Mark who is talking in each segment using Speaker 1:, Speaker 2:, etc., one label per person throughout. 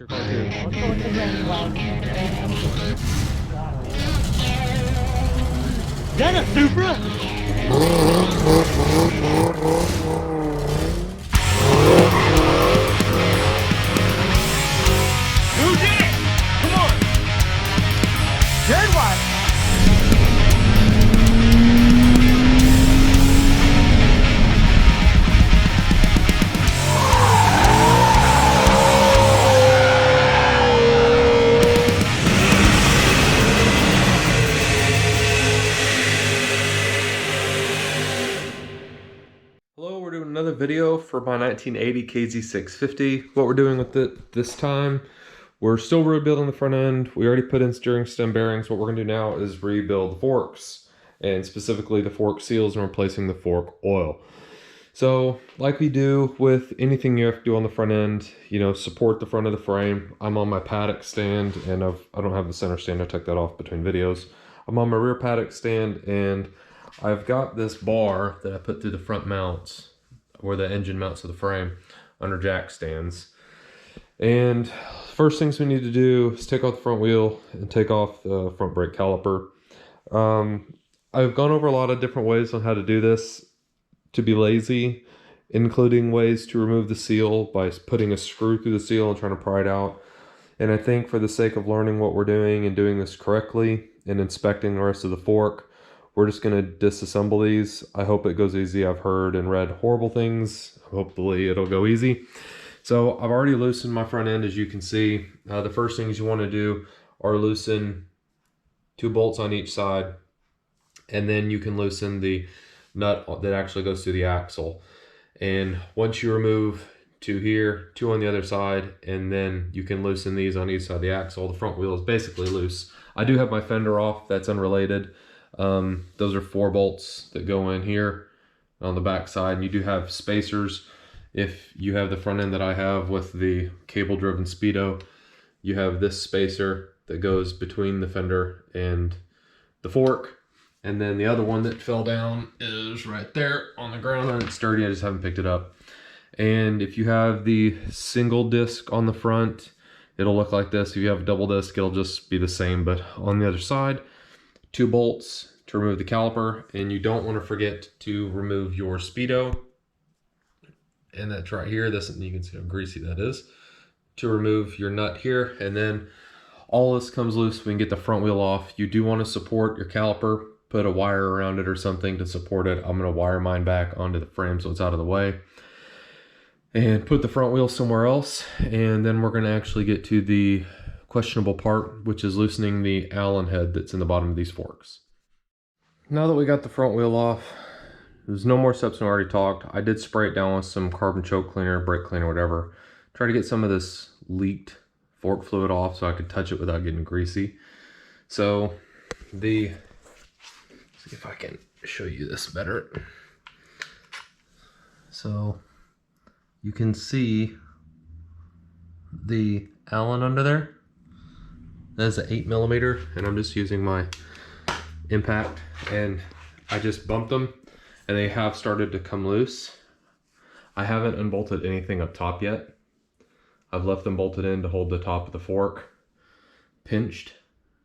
Speaker 1: your car too.
Speaker 2: Let's go with the granny flag. Is that a Supra? Who did it? Come on! Dead white!
Speaker 1: Hello, we're doing another video for my 1980 KZ650. What we're doing with it this time, we're still rebuilding the front end. We already put in steering stem bearings. What we're gonna do now is rebuild the forks, and specifically the fork seals, and replacing the fork oil. So like we do with anything you have to do on the front end, you know, support the front of the frame. I'm on my paddock stand, and I don't have the center stand. I took that off between videos. I'm on my rear paddock stand, and I've got this bar that I put through the front mounts, where the engine mounts to the frame, under jack stands. And first things we need to do is take off the front wheel and take off the front brake caliper. I've gone over a lot of different ways on how to do this to be lazy, including ways to remove the seal by putting a screw through the seal and trying to pry it out. And I think for the sake of learning what we're doing and doing this correctly and inspecting the rest of the fork, we're just going to disassemble these. I hope it goes easy. I've heard and read horrible things. Hopefully it'll go easy. So I've already loosened my front end, as you can see. The first things you want to do are loosen 2 bolts on each side, and then you can loosen the nut that actually goes through the axle. And once you remove 2 here, 2 on the other side, and then you can loosen these on each side of the axle. The front wheel is basically loose. I do have my fender off. That's unrelated. Those are 4 bolts that go in here on the back side, and you do have spacers. If you have the front end that I have with the cable driven Speedo, you have this spacer that goes between the fender and the fork, and then the other one that fell down is right there on the ground, and it's sturdy. I just haven't picked it up. And if you have the single disc on the front, it'll look like this. If you have a double disc, it'll just be the same, but on the other side, 2 bolts to remove the caliper, and you don't want to forget to remove your Speedo. And that's right here. This, you can see how greasy that is. To remove your nut here, and then all this comes loose. We can get the front wheel off. You do want to support your caliper. Put a wire around it or something to support it. I'm going to wire mine back onto the frame so it's out of the way. And put the front wheel somewhere else. And then we're going to actually get to the questionable part, which is loosening the Allen head that's in the bottom of these forks. Now that we got the front wheel off, there's no more steps than I already talked. I did spray it down with some carbon choke cleaner, brake cleaner, whatever. Try to get some of this leaked fork fluid off so I could touch it without getting greasy. So let's see if I can show you this better. So you can see the Allen under there. That's an 8mm, and I'm just using my impact, and I just bumped them, and they have started to come loose. I haven't unbolted anything up top yet. I've left them bolted in to hold the top of the fork pinched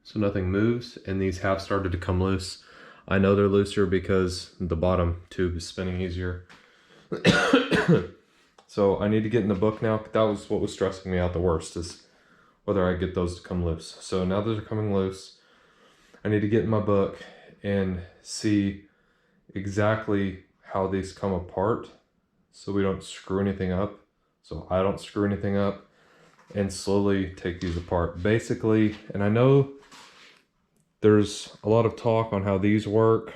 Speaker 1: so nothing moves, and these have started to come loose. I know they're looser because the bottom tube is spinning easier. So I need to get in the book now. That was what was stressing me out the worst, is whether I get those to come loose. So now those are coming loose. I need to get in my book and see exactly how these come apart so we don't screw anything up. So I don't screw anything up, and slowly take these apart. Basically, and I know there's a lot of talk on how these work,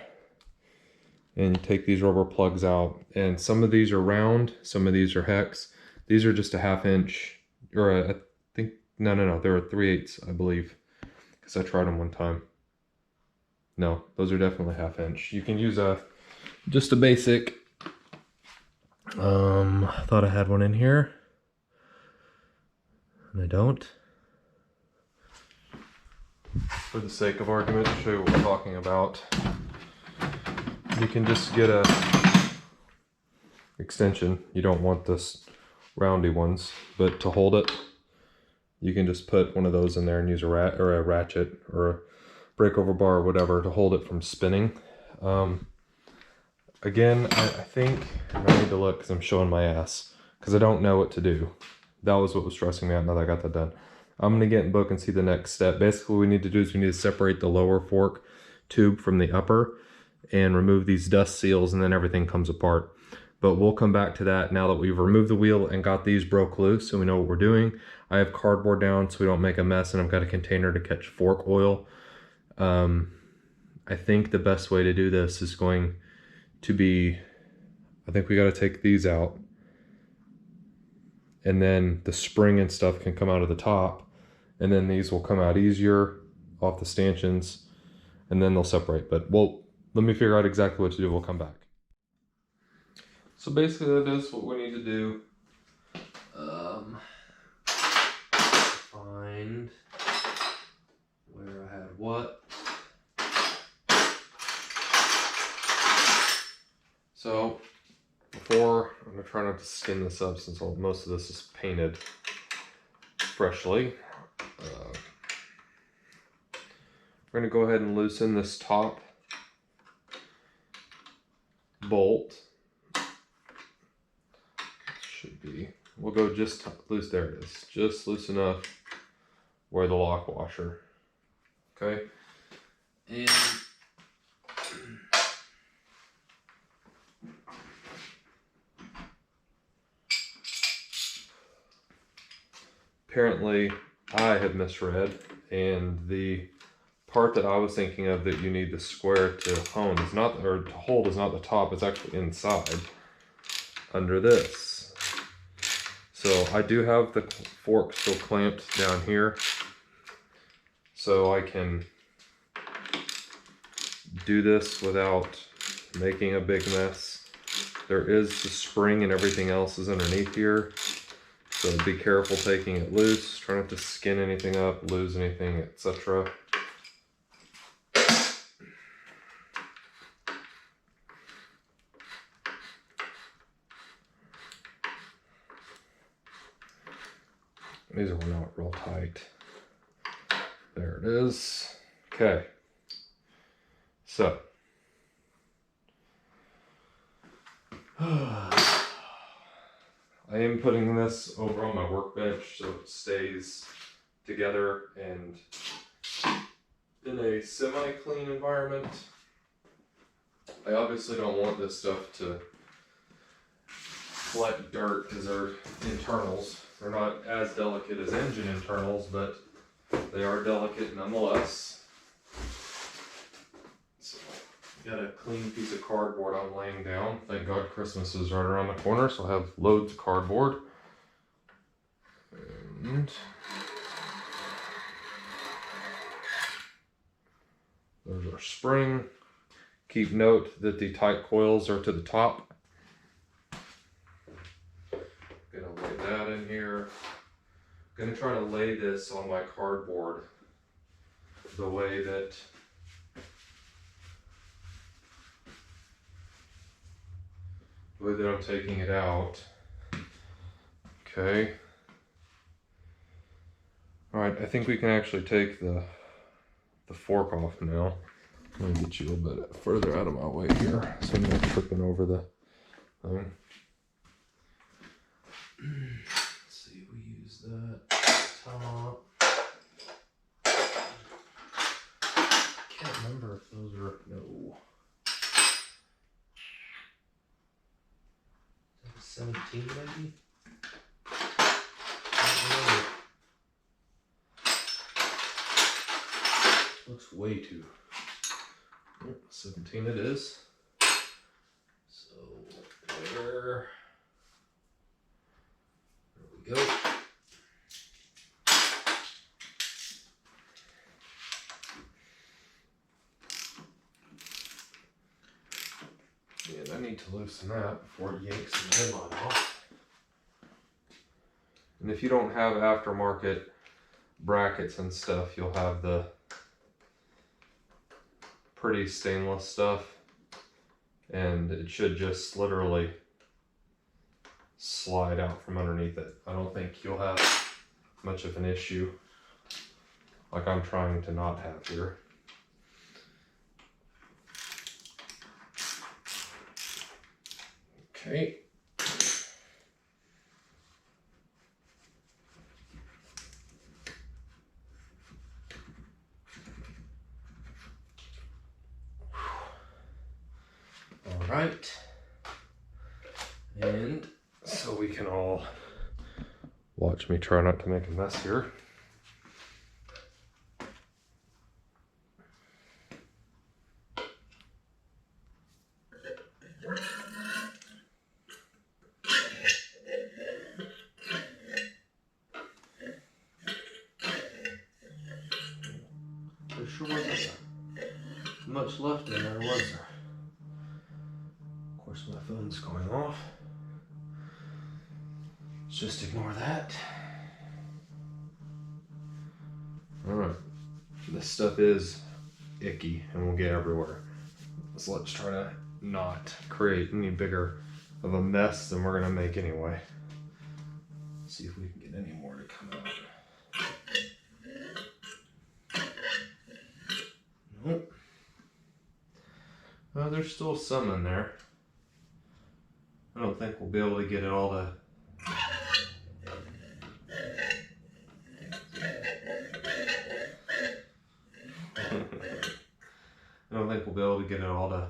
Speaker 1: and you take these rubber plugs out, and some of these are round, some of these are hex. These are just a 1/2 inch, or I think, no, they're a 3/8, I believe, because I tried them one time. No, those are definitely 1/2 inch. You can use just a basic, I thought I had one in here, and I don't. For the sake of argument, to show you what we're talking about, you can just get a extension. You don't want this roundy ones, but to hold it, you can just put one of those in there and use a ratchet or a breakover bar or whatever to hold it from spinning. Again, I think I need to look because I'm showing my ass because I don't know what to do. That was what was stressing me out now that I got that done. I'm going to get in book and see the next step. Basically what we need to do is we need to separate the lower fork tube from the upper and remove these dust seals, and then everything comes apart. But we'll come back to that now that we've removed the wheel and got these broke loose so we know what we're doing. I have cardboard down so we don't make a mess, and I've got a container to catch fork oil. I think the best way to do this is going to be, I think we got to take these out, and then the spring and stuff can come out of the top, and then these will come out easier off the stanchions, and then they'll separate. But let me figure out exactly what to do. We'll come back. So basically that is what we need to do. Find where I had what. So before, I'm gonna try not to skin this up since most of this is painted freshly. We're gonna go ahead and loosen this top bolt. Should be, we'll go just loose, there it is. Just loose enough where the lock washer, okay? And apparently I had misread, and the part that I was thinking of that you need the square to hone is not, or to hold is not the top, it's actually inside under this. So I do have the fork still clamped down here, so I can do this without making a big mess. There is the spring and everything else is underneath here, so be careful taking it loose. Try not to skin anything up, lose anything, etc. These are not real tight. There it is. Okay. So. I am putting this over on my workbench so it stays together and in a semi-clean environment. I obviously don't want this stuff to collect dirt because they're internals. They're not as delicate as engine internals, but they are delicate nonetheless. So, got a clean piece of cardboard I'm laying down. Thank God Christmas is right around the corner, so I have loads of cardboard. And there's our spring. Keep note that the tight coils are to the top. Gonna lay that in here. Gonna try to lay this on my cardboard the way that I'm taking it out. Okay. All right, I think we can actually take the fork off now. Let me get you a little bit further out of my way here so I'm not tripping over the thing. Let's see, we use that top. Can't remember if those are, no. 17 maybe? Looks way too. 17 it is. So there we go. And I need to loosen that before it yanks the headline off. And if you don't have aftermarket brackets and stuff, you'll have the pretty stainless stuff, and it should just literally slide out from underneath it. I don't think you'll have much of an issue like I'm trying to not have here. Okay. All right. And so we can all watch me try not to make a mess here. There sure wasn't much left in there, was there? Of course, my phone's going off. Let's just ignore that. Alright. This stuff is icky and will get everywhere. So let's try to not create any bigger of a mess than we're going to make anyway. See if we can get any more to come out. Nope. Well, there's still some in there. I don't think we'll be able to get it all to... I don't think we'll be able to get it all to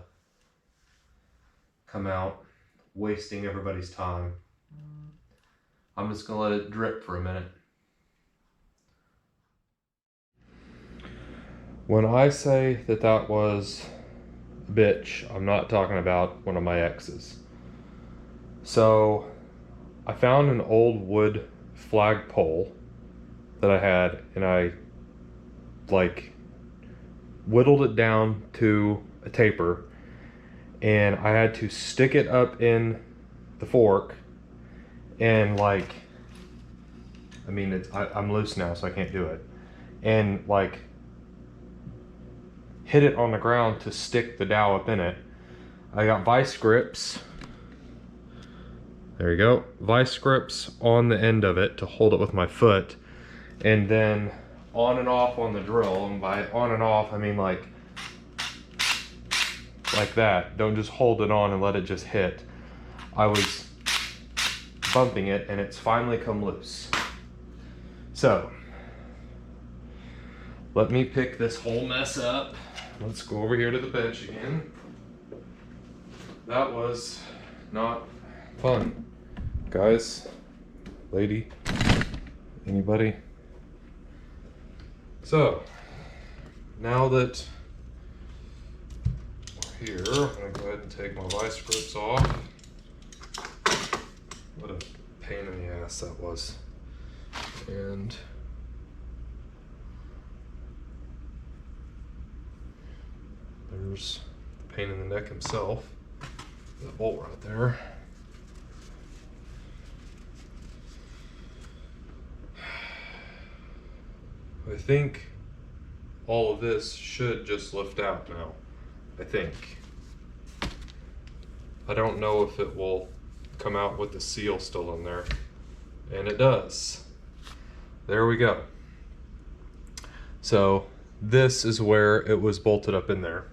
Speaker 1: come out, wasting everybody's time. I'm just gonna let it drip for a minute. When I say that that was a bitch, I'm not talking about one of my exes. So I found an old wood flagpole that I had, and I like whittled it down to a taper, and I had to stick it up in the fork and like, I mean, I'm loose now, so I can't do it, and like hit it on the ground to stick the dowel up in it. I got vice grips. There you go. Vice grips on the end of it to hold it with my foot, and then on and off on the drill. And by on and off, I mean like that. Don't just hold it on and let it just hit. I was bumping it and it's finally come loose. So let me pick this whole mess up. Let's go over here to the bench again. That was not fun. Guys, lady, anybody? So, now that we're here, I'm gonna go ahead and take my vice grips off. What a pain in the ass that was. And there's the pain in the neck himself. That bolt right there. I think all of this should just lift out now. I think. I don't know if it will come out with the seal still in there. And it does. There we go. So this is where it was bolted up in there.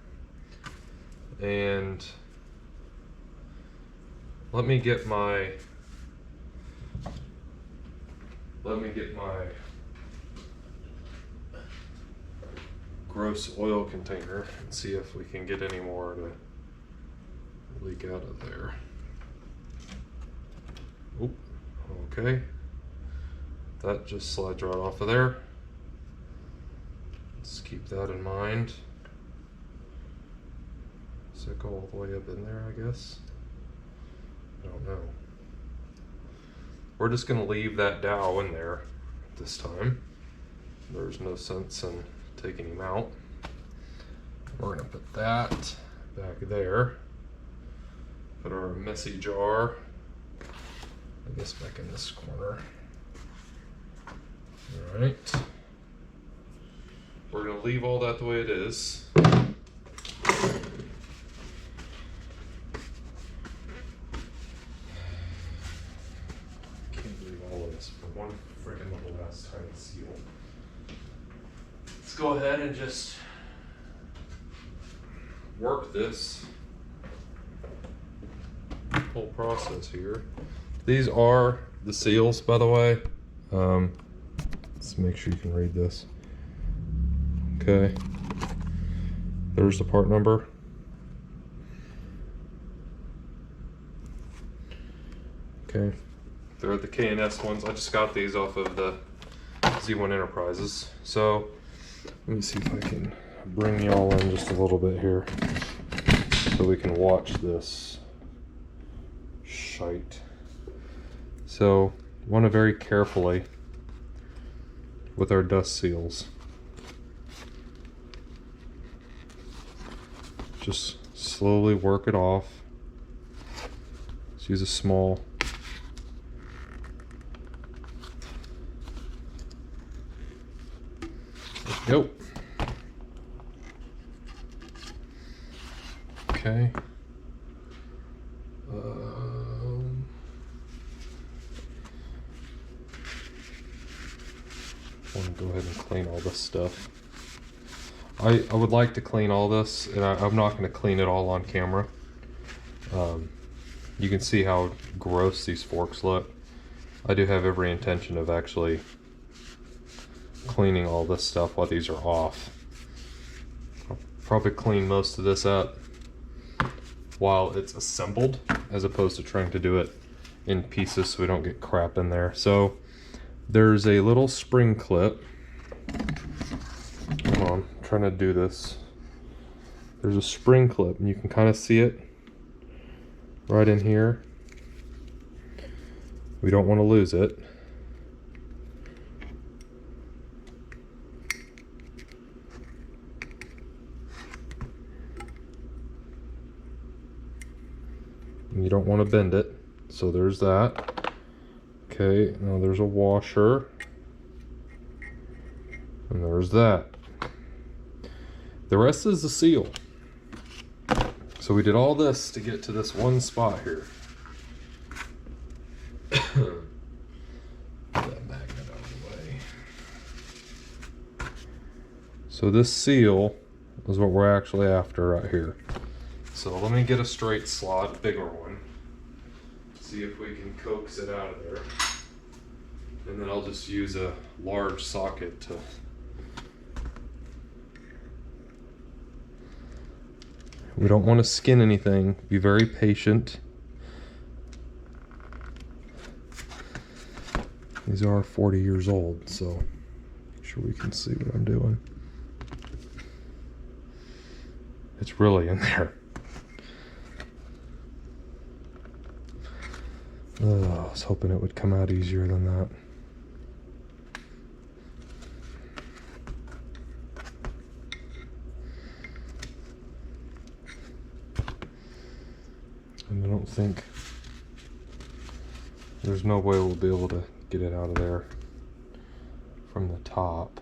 Speaker 1: And let me get my gross oil container and see if we can get any more to leak out of there. Oop, okay. That just slides right off of there. Let's keep that in mind. Does it go all the way up in there, I guess? I don't know. We're just gonna leave that dowel in there this time. There's no sense in taking him out. We're gonna put that back there. Put our messy jar, I guess, back in this corner. All right. We're gonna leave all that the way it is. Can't believe all of this for one freaking little last time. go ahead and just work this whole process here. These are the seals, by the way. Let's make sure you can read this. Okay. There's the part number. Okay. They're the K&S ones. I just got these off of the Z1 Enterprises. So let me see if I can bring y'all in just a little bit here so we can watch this shite. So want to very carefully with our dust seals. Just slowly work it off. Let's use a small. Go. Okay. I want to go ahead and clean all this stuff. I would like to clean all this, and I'm not going to clean it all on camera. You can see how gross these forks look. I do have every intention of actually cleaning all this stuff while these are off. I'll probably clean most of this up while it's assembled, as opposed to trying to do it in pieces so we don't get crap in there. So there's a little spring clip. Hold on, I'm trying to do this. There's a spring clip, and you can kind of see it right in here. We don't want to lose it. You don't want to bend it, so there's that. Okay, now there's a washer, and there's that. The rest is the seal. So we did all this to get to this one spot here. Put that magnet out of the way. So this seal is what we're actually after right here. So let me get a straight slot, bigger one. See if we can coax it out of there. And then I'll just use a large socket to we don't want to skin anything. Be very patient. These are 40 years old, so make sure we can see what I'm doing. It's really in there. Oh, I was hoping it would come out easier than that. And I don't think there's no way we'll be able to get it out of there from the top.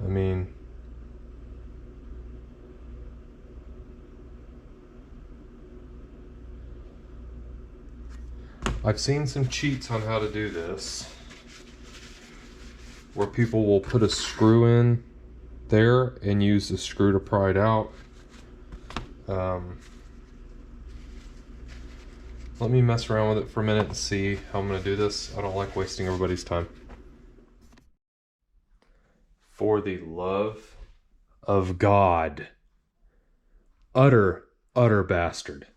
Speaker 1: I mean, I've seen some cheats on how to do this, where people will put a screw in there and use the screw to pry it out. Let me mess around with it for a minute and see how I'm going to do this. I don't like wasting everybody's time. For the love of God. Utter bastard.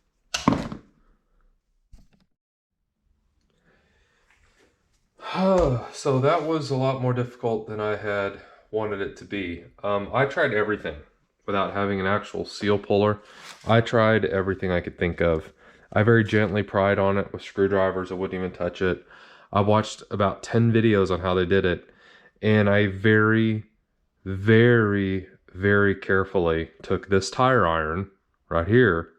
Speaker 1: So that was a lot more difficult than I had wanted it to be. I tried everything without having an actual seal puller. I tried everything I could think of. I very gently pried on it with screwdrivers. I wouldn't even touch it. I watched about 10 videos on how they did it. And I very, very, very carefully took this tire iron right here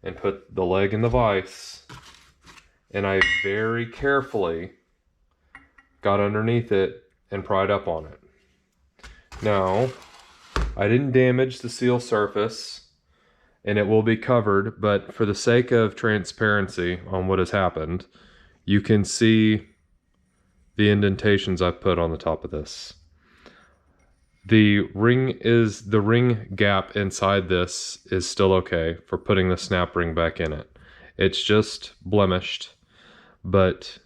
Speaker 1: and put the leg in the vise. And I very carefully got underneath it and pried up on it. Now, I didn't damage the seal surface, and it will be covered, but for the sake of transparency on what has happened, you can see the indentations I put on the top of this. The ring gap inside this is still okay for putting the snap ring back in it. It's just blemished, but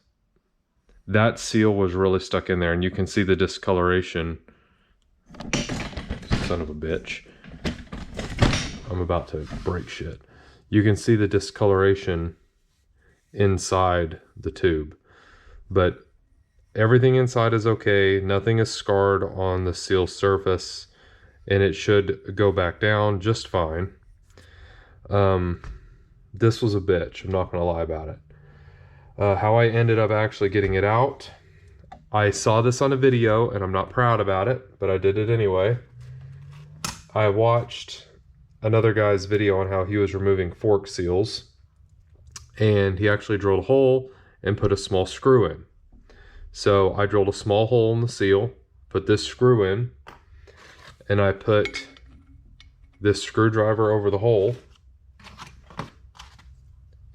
Speaker 1: that seal was really stuck in there, and you can see the discoloration. Son of a bitch. I'm about to break shit. You can see the discoloration inside the tube, but everything inside is okay. Nothing is scarred on the seal surface, and it should go back down just fine. This was a bitch, I'm not gonna lie about it. How I ended up actually getting it out, I saw this on a video, and I'm not proud about it, but I did it anyway. I watched another guy's video on how he was removing fork seals, and he actually drilled a hole and put a small screw in. So I drilled a small hole in the seal, put this screw in, and I put this screwdriver over the hole,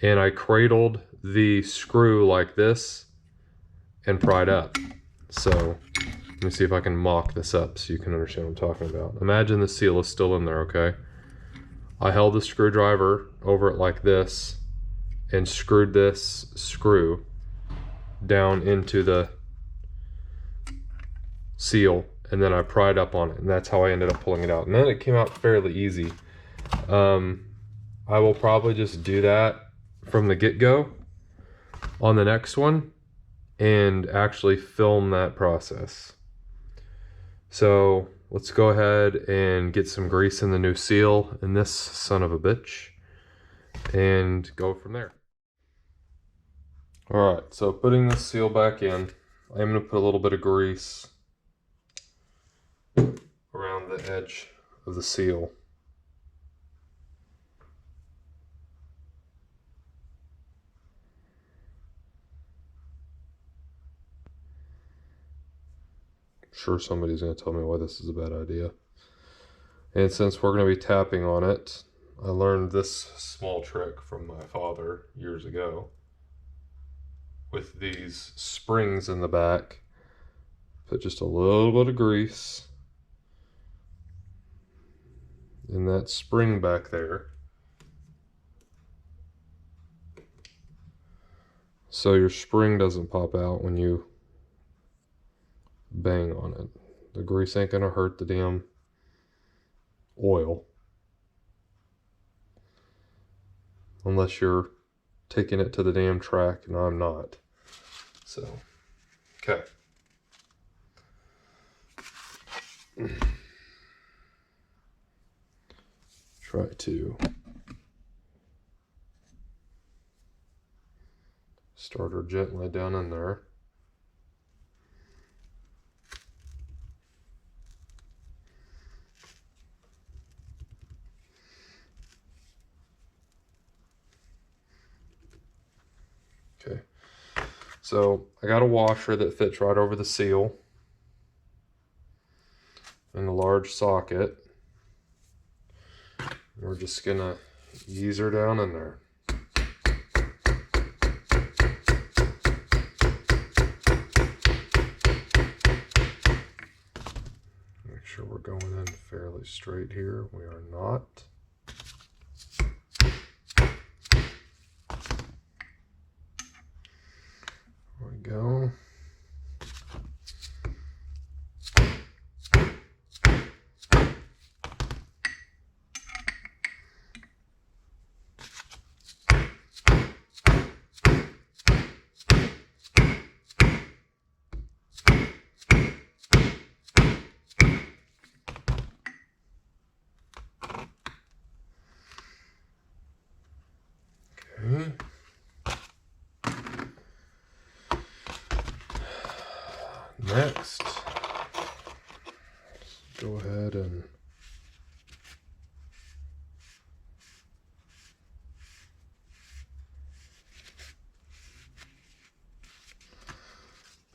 Speaker 1: and I cradled the screw like this and pried up. So let me see if I can mock this up so you can understand what I'm talking about. Imagine the seal is still in there, okay? I held the screwdriver over it like this and screwed this screw down into the seal, and then I pried up on it, and that's how I ended up pulling it out. And then it came out fairly easy. I will probably just do that from the get-go on the next one and actually film that process. So let's go ahead and get some grease in the new seal in this son of a bitch and go from there. All right, so putting the seal back in, I'm going to put a little bit of grease around the edge of the seal. I'm sure somebody's going to tell me why this is a bad idea. And since we're going to be tapping on it, I learned this small trick from my father years ago. With these springs in the back, put just a little bit of grease in that spring back there, so your spring doesn't pop out when you bang on it. The grease ain't gonna hurt the damn oil unless you're taking it to the damn track, and I'm not. So, okay. Try to start her gently down in there. Okay, so I got a washer that fits right over the seal in a large socket. We're just gonna ease her down in there. Make sure we're going in fairly straight here. We are not. There we go. Okay. Next, let's go ahead and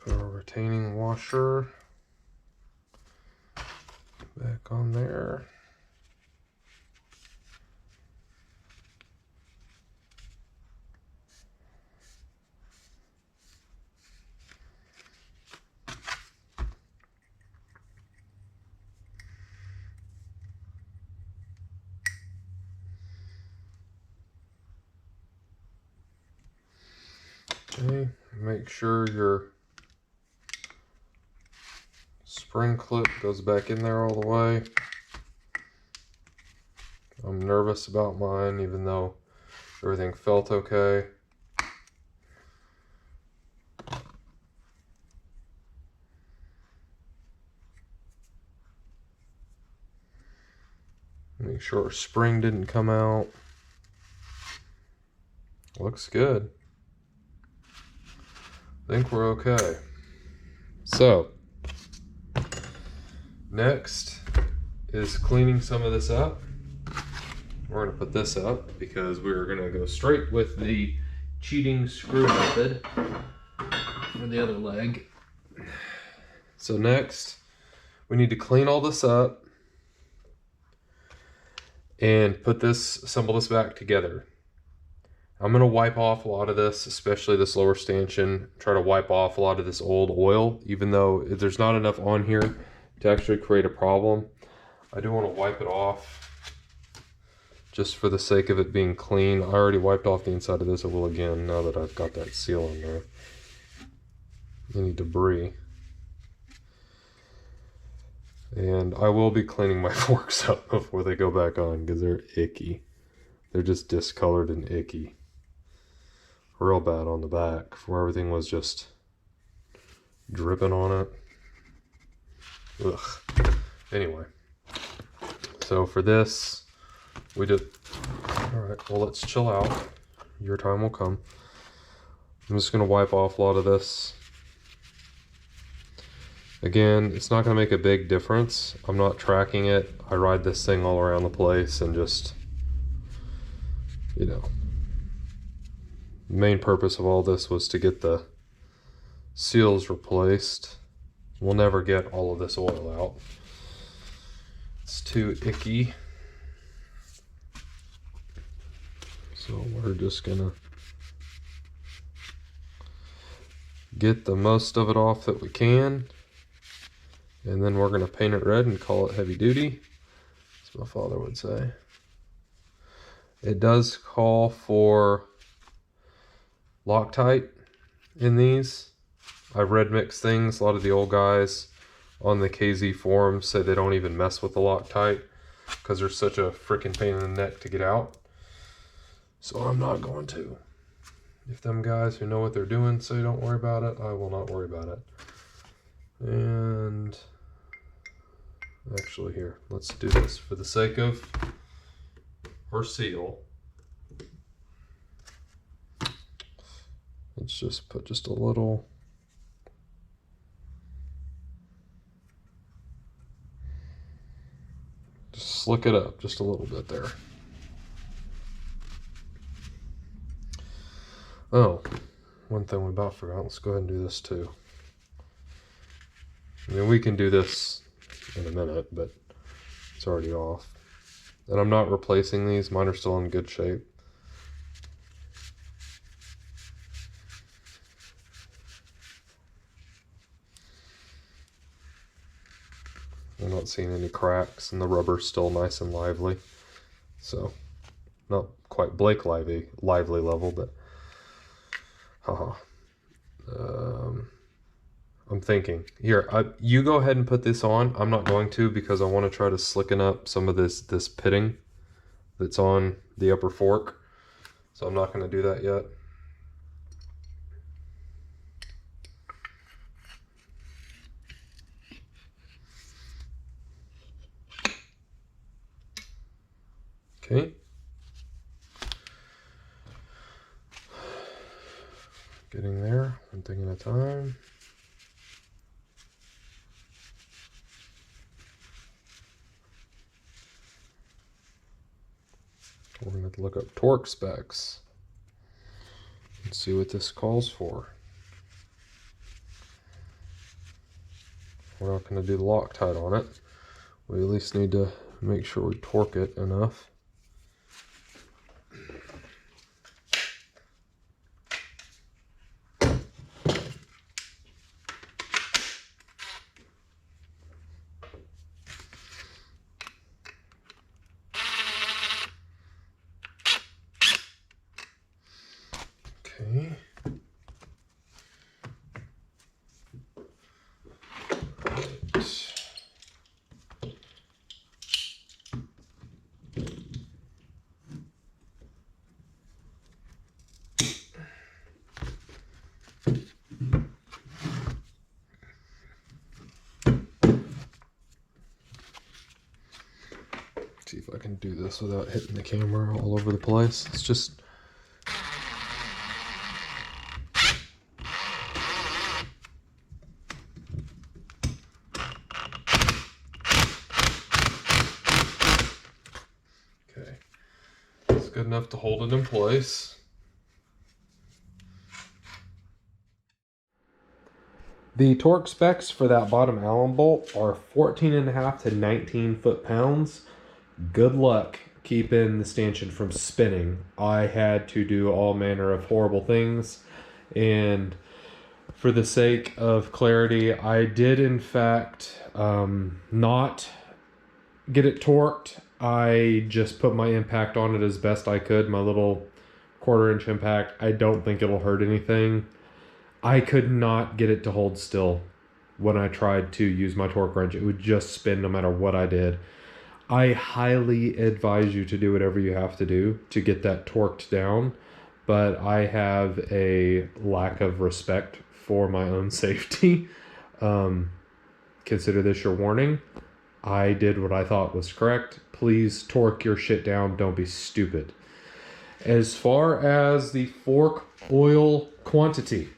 Speaker 1: put our retaining washer back on there. Okay, make sure your spring clip goes back in there all the way. I'm nervous about mine, even though everything felt okay. Make sure our spring didn't come out. Looks good. I think we're okay. So, next is cleaning some of this up. We're going to put this up because we're going to go straight with the cheating screw method for the other leg. So next, we need to clean all this up and put this, assemble this back together. I'm going to wipe off a lot of this, especially this lower stanchion. Try to wipe off a lot of this old oil, even though there's not enough on here to actually create a problem. I do want to wipe it off just for the sake of it being clean. I already wiped off the inside of this. I will again now that I've got that seal in there. Any debris. And I will be cleaning my forks up before they go back on because they're icky. They're just discolored and icky. Real bad on the back where everything was just dripping on it. Ugh. Anyway, so for this, we did. All right, well, let's chill out. Your time will come. I'm just gonna wipe off a lot of this. Again, it's not gonna make a big difference. I'm not tracking it. I ride this thing all around the place and just, you know. The main purpose of all this was to get the seals replaced. We'll never get all of this oil out. It's too icky. So we're just gonna get the most of it off that we can. And then we're gonna paint it red and call it heavy duty, as my father would say. It does call for Loctite in these. I've read mixed things. A lot of the old guys on the KZ forums say they don't even mess with the Loctite because they're such a freaking pain in the neck to get out. So I'm not going to. If them guys who know what they're doing say don't worry about it, I will not worry about it. And actually here, let's do this for the sake of our seal. Let's just put just a little. Just slick it up just a little bit there. Oh, one thing we about forgot. Let's go ahead and do this too. I mean, we can do this in a minute, but it's already off. And I'm not replacing these. Mine are still in good shape. I'm not seeing any cracks, and the rubber's still nice and lively. So, not quite Blake lively level, but haha. I'm thinking here. You go ahead and put this on. I'm not going to because I want to try to slicken up some of this pitting that's on the upper fork. So I'm not going to do that yet. Okay. Getting there, one thing at a time. We're going to look up torque specs and see what this calls for. We're not going to do the Loctite on it. We at least need to make sure we torque it enough. Okay. if I can do this without hitting the camera all over the place. It's just... Okay. It's good enough to hold it in place. The torque specs for that bottom Allen bolt are 14.5 to 19 foot-pounds. Good luck keeping the stanchion from spinning. I had to do all manner of horrible things, and for the sake of clarity, I did in fact not get it torqued. I just put my impact on it as best I could, my little 1/4 inch impact. I don't think it'll hurt anything. I could not get it to hold still when I tried to use my torque wrench. It would just spin no matter what I did. I highly advise you to do whatever you have to do to get that torqued down, but I have a lack of respect for my own safety. Consider this your warning. I did what I thought was correct. Please torque your shit down. Don't be stupid. As far as the fork oil quantity,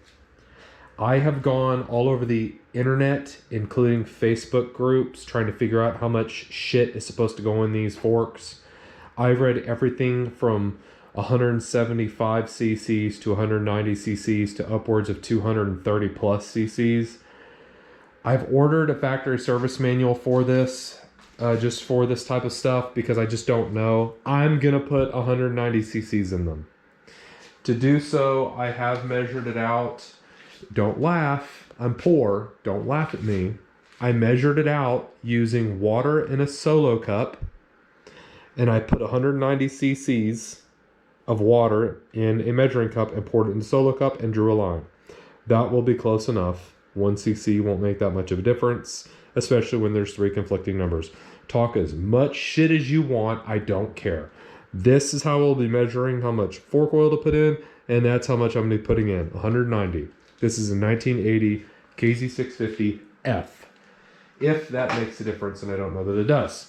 Speaker 1: I have gone all over the internet, including Facebook groups, trying to figure out how much shit is supposed to go in these forks. I've read everything from 175 cc's to 190 cc's to upwards of 230 plus cc's. I've ordered a factory service manual for this, just for this type of stuff, because I just don't know. I'm going to put 190 cc's in them. To do so, I have measured it out. Don't laugh. I'm poor. Don't laugh at me. I measured it out using water in a solo cup, and I put 190 cc's of water in a measuring cup and poured it in the solo cup and drew a line. That will be close enough. 1 cc won't make that much of a difference, especially when there's 3 conflicting numbers. Talk as much shit as you want. I don't care. This is how we'll be measuring how much fork oil to put in, and that's how much I'm going to be putting in, 190. This is a 1980 KZ650F. If that makes a difference, and I don't know that it does.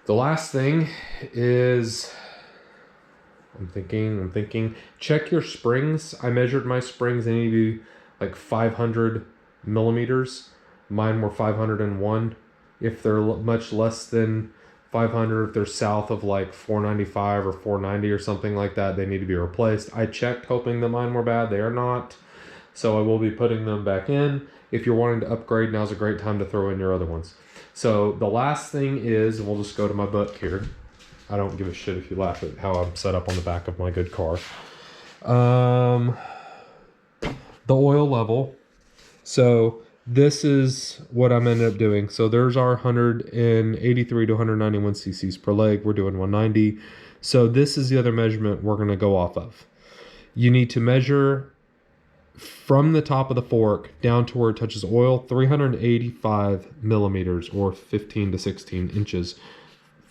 Speaker 1: The last thing is, I'm thinking, check your springs. I measured my springs. They need to be like 500 millimeters. Mine were 501. If they're much less than 500, if they're south of like 495 or 490 or something like that, they need to be replaced. I checked hoping that mine were bad. They are not. So I will be putting them back in. If you're wanting to upgrade, now's a great time to throw in your other ones. So the last thing is, and we'll just go to my book here. I don't give a shit if you laugh at how I'm set up on the back of my good car. The oil level. So this is what I'm ended up doing. So there's our 183 to 191 cc's per leg. We're doing 190. So this is the other measurement we're going to go off of. You need to measure from the top of the fork down to where it touches oil, 385 millimeters or 15 to 16 inches.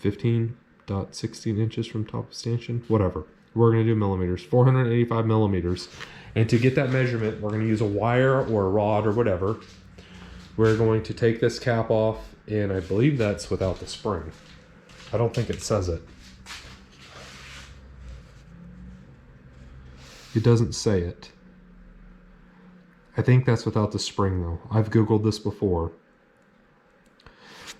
Speaker 1: 15.16 inches from top of stanchion, whatever. We're going to do millimeters, 485 millimeters. And to get that measurement, we're going to use a wire or a rod or whatever. We're going to take this cap off, and I believe that's without the spring. I don't think it says it. It doesn't say it. I think that's without the spring though. I've Googled this before.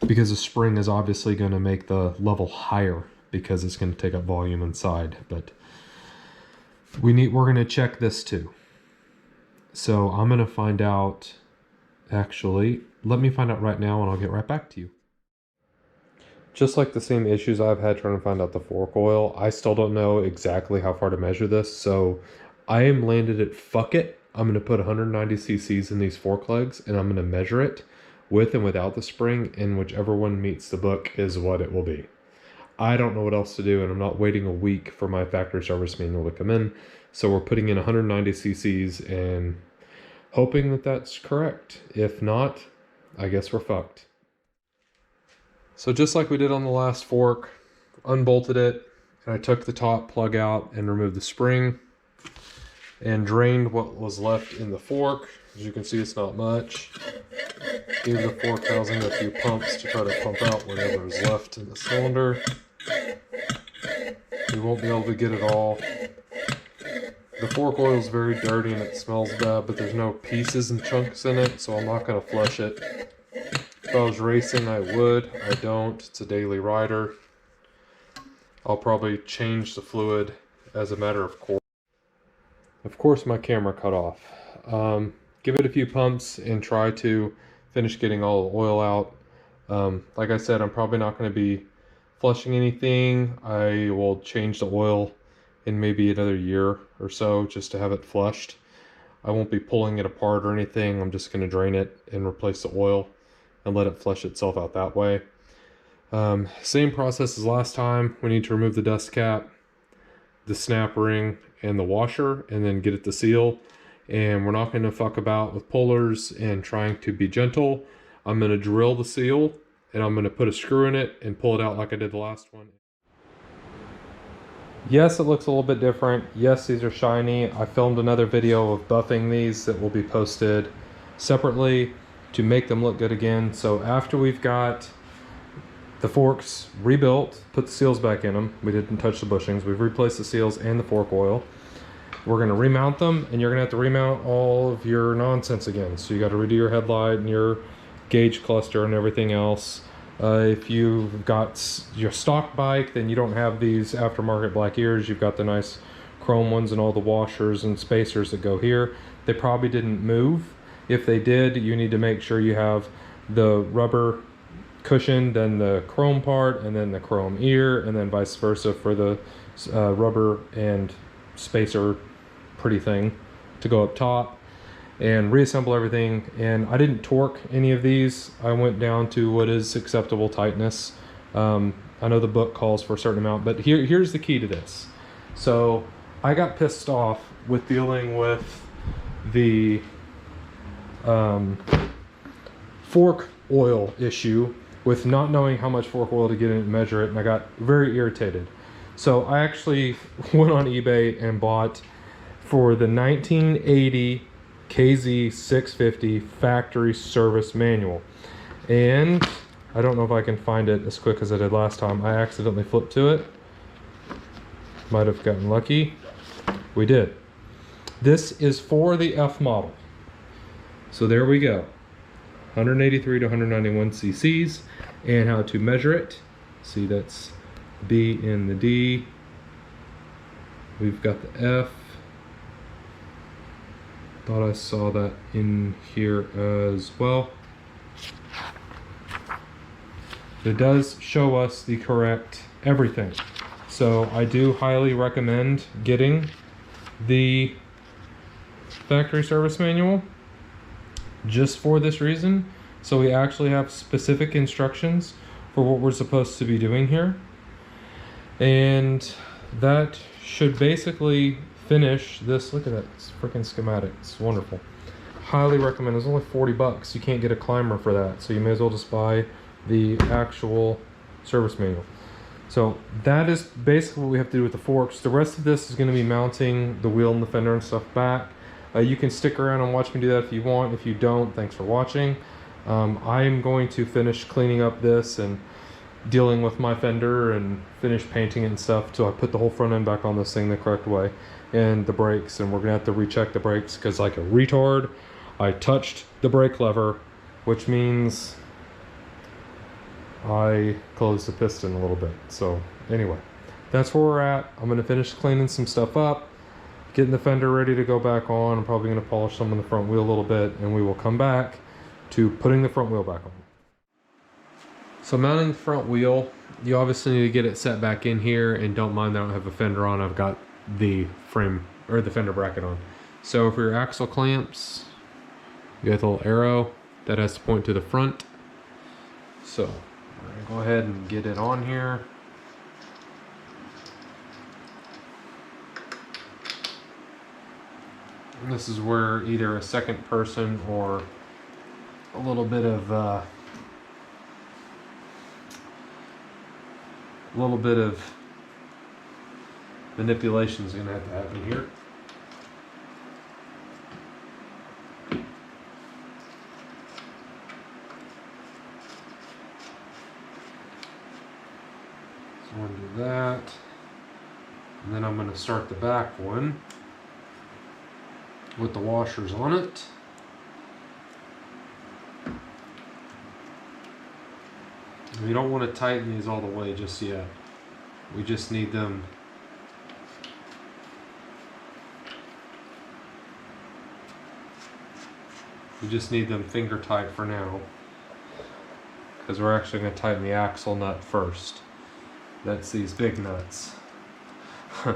Speaker 1: Because the spring is obviously going to make the level higher because it's going to take up volume inside. But we're going to check this too. So I'm going to find out, actually, let me find out right now and I'll get right back to you. Just like the same issues I've had trying to find out the fork oil, I still don't know exactly how far to measure this. So I am landed at fuck it. I'm going to put 190 cc's in these fork legs and I'm going to measure it with and without the spring, and whichever one meets the book is what it will be. I don't know what else to do, and I'm not waiting a week for my factory service manual to come in. So we're putting in 190 cc's and hoping that that's correct. If not, I guess we're fucked. So just like we did on the last fork, unbolted it, and I took the top plug out and removed the spring and drained what was left in the fork. As you can see, it's not much. Gave the fork housing a few pumps to try to pump out whatever is left in the cylinder. We won't be able to get it all. The fork oil is very dirty and it smells bad, but there's no pieces and chunks in it, so I'm not going to flush it. If I was racing, I would. I don't. It's a daily rider. I'll probably change the fluid as a matter of course. Of course, my camera cut off. Give it a few pumps and try to finish getting all the oil out. Like I said, I'm probably not going to be flushing anything. I will change the oil in maybe another year or so just to have it flushed. I won't be pulling it apart or anything. I'm just going to drain it and replace the oil and let it flush itself out that way. Same process as last time. We need to remove the dust cap, the snap ring, and the washer, and then get it to seal. And we're not going to fuck about with pullers and trying to be gentle. I'm going to drill the seal and I'm going to put a screw in it and pull it out like I did the last one. Yes, it looks a little bit different. Yes, these are shiny. I filmed another video of buffing these that will be posted separately to make them look good again. So after we've got the forks rebuilt, put the seals back in them. We didn't touch the bushings. We've replaced the seals and the fork oil. We're going to remount them, and you're going to have to remount all of your nonsense again. So you got to redo your headlight and your gauge cluster and everything else. If you've got your stock bike, then you don't have these aftermarket black ears. You've got the nice chrome ones and all the washers and spacers that go here. They probably didn't move. If they did, you need to make sure you have the rubber cushion, then the chrome part, and then the chrome ear, and then vice versa for the rubber and spacer pretty thing to go up top, and reassemble everything. And I didn't torque any of these. I went down to what is acceptable tightness. I know the book calls for a certain amount, but here's the key to this. So I got pissed off with dealing with the fork oil issue, with not knowing how much fork oil to get in and measure it, and I got very irritated. So I actually went on eBay and bought, for the 1980 KZ650 factory service manual. And I don't know if I can find it as quick as I did last time. I accidentally flipped to it. Might have gotten lucky. We did. This is for the F model. So there we go. 183 to 191 cc's, and how to measure it. See, that's B in the D. We've got the F. Thought I saw that in here as well. It does show us the correct everything. So I do highly recommend getting the factory service manual just for this reason. So we actually have specific instructions for what we're supposed to be doing here. And that should basically finish this. Look at that, it's freaking schematic. It's wonderful. Highly recommend. It's only 40 bucks. You can't get a climber for that. So you may as well just buy the actual service manual. So that is basically what we have to do with the forks. The rest of this is going to be mounting the wheel and the fender and stuff back. You can stick around and watch me do that if you want. If you don't, thanks for watching. I am going to finish cleaning up this and dealing with my fender and finish painting it and stuff till I put the whole front end back on this thing the correct way, and the brakes. And we're gonna have to recheck the brakes because, like a retard, I touched the brake lever, which means I closed the piston a little bit. So anyway, that's where we're at. I'm gonna finish cleaning some stuff up, getting the fender ready to go back on. I'm probably going to polish some of the front wheel a little bit, and we will come back to putting the front wheel back on. So mounting the front wheel, you obviously need to get it set back in here, and don't mind that I don't have a fender on. I've got the frame or the fender bracket on. So for your axle clamps, you got the little arrow that has to point to the front. So we're going to go ahead and get it on here. And this is where either a second person or a little bit of manipulation is going to have to happen here. undo that. And then I'm going to start the back one with the washers on it. We don't want to tighten these all the way just yet. We just need them finger tight for now, because we're actually going to tighten the axle nut first. That's these big nuts. The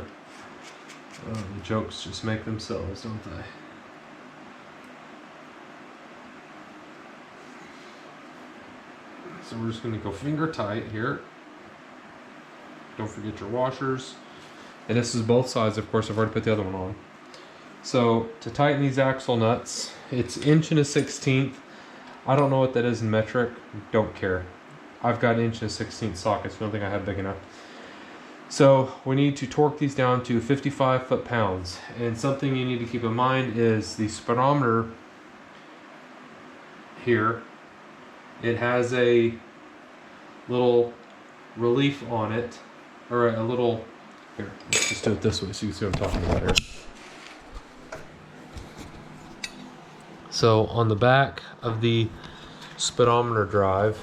Speaker 1: jokes just make themselves, don't they? So we're just going to go finger tight here. Don't forget your washers. And this is both sides, of course. I've already put the other one on. So to tighten these axle nuts, it's 1/16. I don't know what that is in metric. Don't care. I've got 1/16 sockets. I don't think I have big enough. So we need to torque these down to 55 foot-pounds. And something you need to keep in mind is the speedometer here. It has a little relief on it, or a little, here, let's just do it this way so you can see what I'm talking about here. So on the back of the speedometer drive,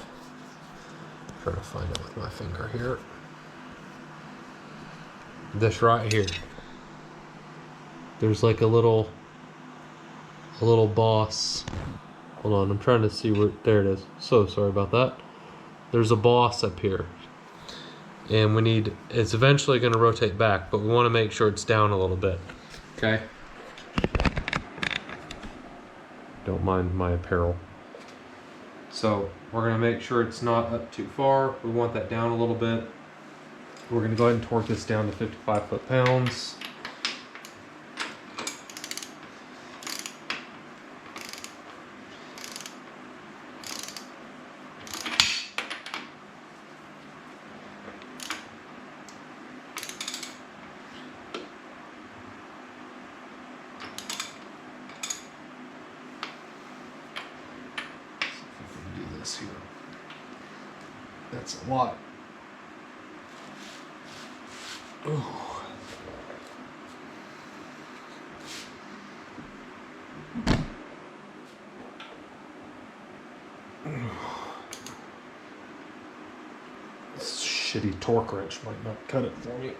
Speaker 1: I'm trying to find it with my finger here. This right here. There's like a little boss. Hold on, I'm trying to see where, there it is. So sorry about that. There's a boss up here. And we need, it's eventually going to rotate back, but we want to make sure it's down a little bit. Okay? Don't mind my apparel. So we're going to make sure it's not up too far. We want that down a little bit. We're going to go ahead and torque this down to 55 foot-pounds. Here. That's a lot. Ooh. This shitty torque wrench might not cut it for me.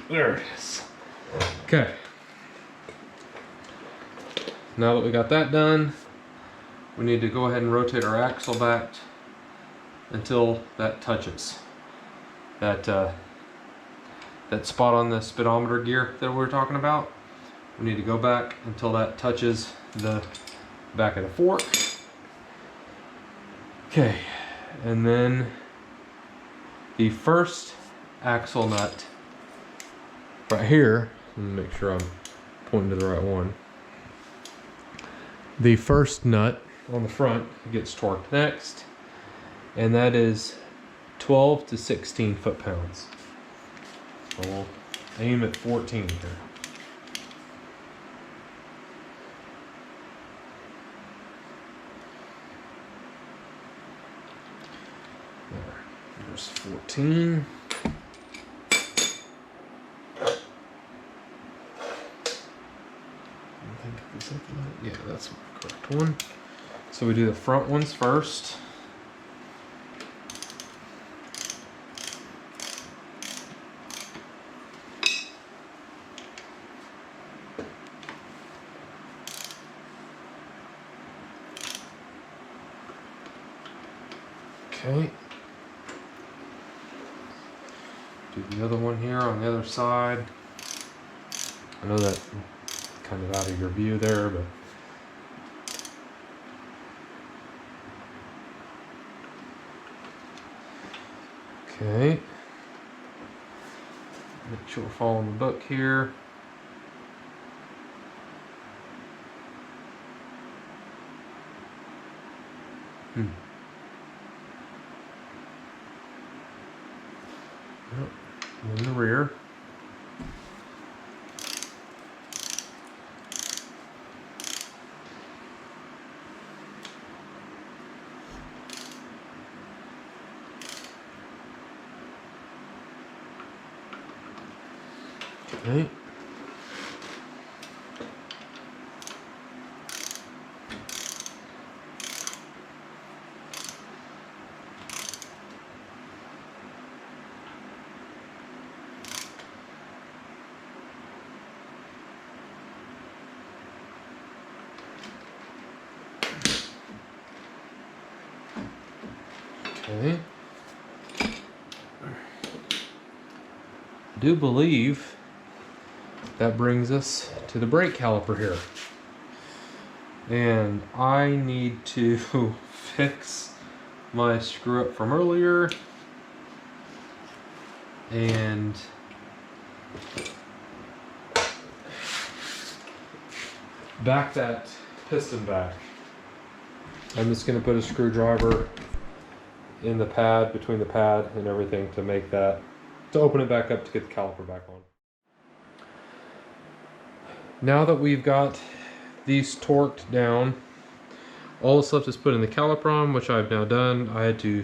Speaker 1: There it is. Okay. Now that we got that done, we need to go ahead and rotate our axle back until that touches that spot on the speedometer gear that we were talking about. We need to go back until that touches the back of the fork. Okay, and then the first axle nut right here, let me make sure I'm pointing to the right one. The first nut on the front gets torqued next, and that is 12 to 16 foot-pounds. So we'll aim at 14 here. There's 14. Yeah, that's the correct one. So we do the front ones first. Okay. Do the other one here on the other side. I know that kind of out of your view there, but okay. Make sure we're following the book here. Yep. In the rear. Okay. Okay. I do believe that brings us to the brake caliper here. And I need to fix my screw up from earlier and back that piston back. I'm just going to put a screwdriver in the pad, between the pad and everything to make that, to open it back up to get the caliper back on. Now that we've got these torqued down, all that's left is put in the caliper on, which I've now done. I had to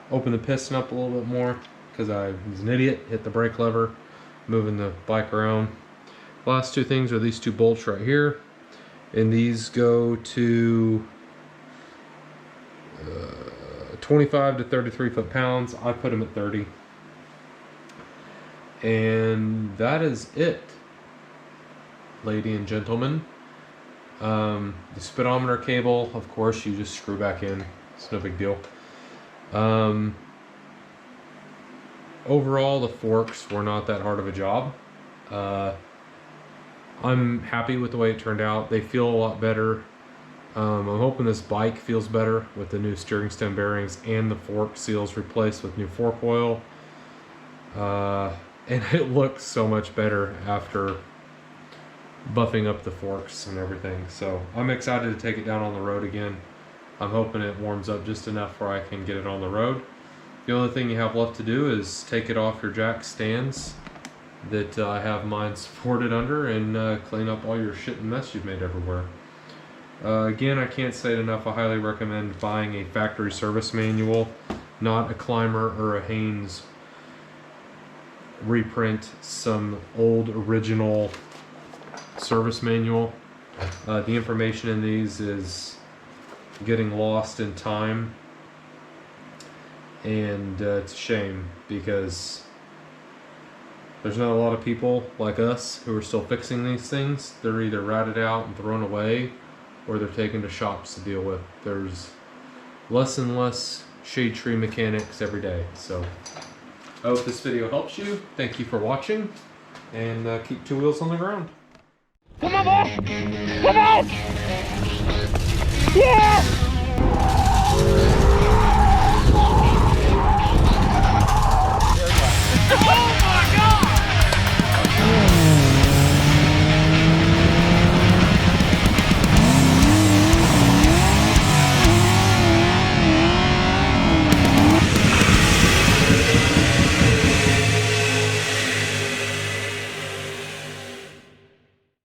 Speaker 1: open the piston up a little bit more because I was an idiot, hit the brake lever, moving the bike around. Last two things are these two bolts right here, and these go to 25 to 33 foot-pounds. I put them at 30. And that is it, lady and gentlemen. The speedometer cable, of course, you just screw back in. It's no big deal. Overall, the forks were not that hard of a job. I'm happy with the way it turned out. They feel a lot better. I'm hoping this bike feels better with the new steering stem bearings and the fork seals replaced with new fork oil. And it looks so much better after buffing up the forks and everything. So I'm excited to take it down on the road again. I'm hoping it warms up just enough where I can get it on the road. The only thing you have left to do is take it off your jack stands that I have mine supported under and clean up all your shit and mess you've made everywhere. Again, I can't say it enough. I highly recommend buying a factory service manual, not a Climber or a Haynes reprint, some old original service manual. The information in these is getting lost in time, and it's a shame because there's not a lot of people like us who are still fixing these things. They're either ratted out and thrown away, or they're taken to shops to deal with. There's less and less shade tree mechanics every day. So I hope this video helps you. Thank you for watching, and keep two wheels on the ground.
Speaker 2: Come on, boss! Come on! Yeah!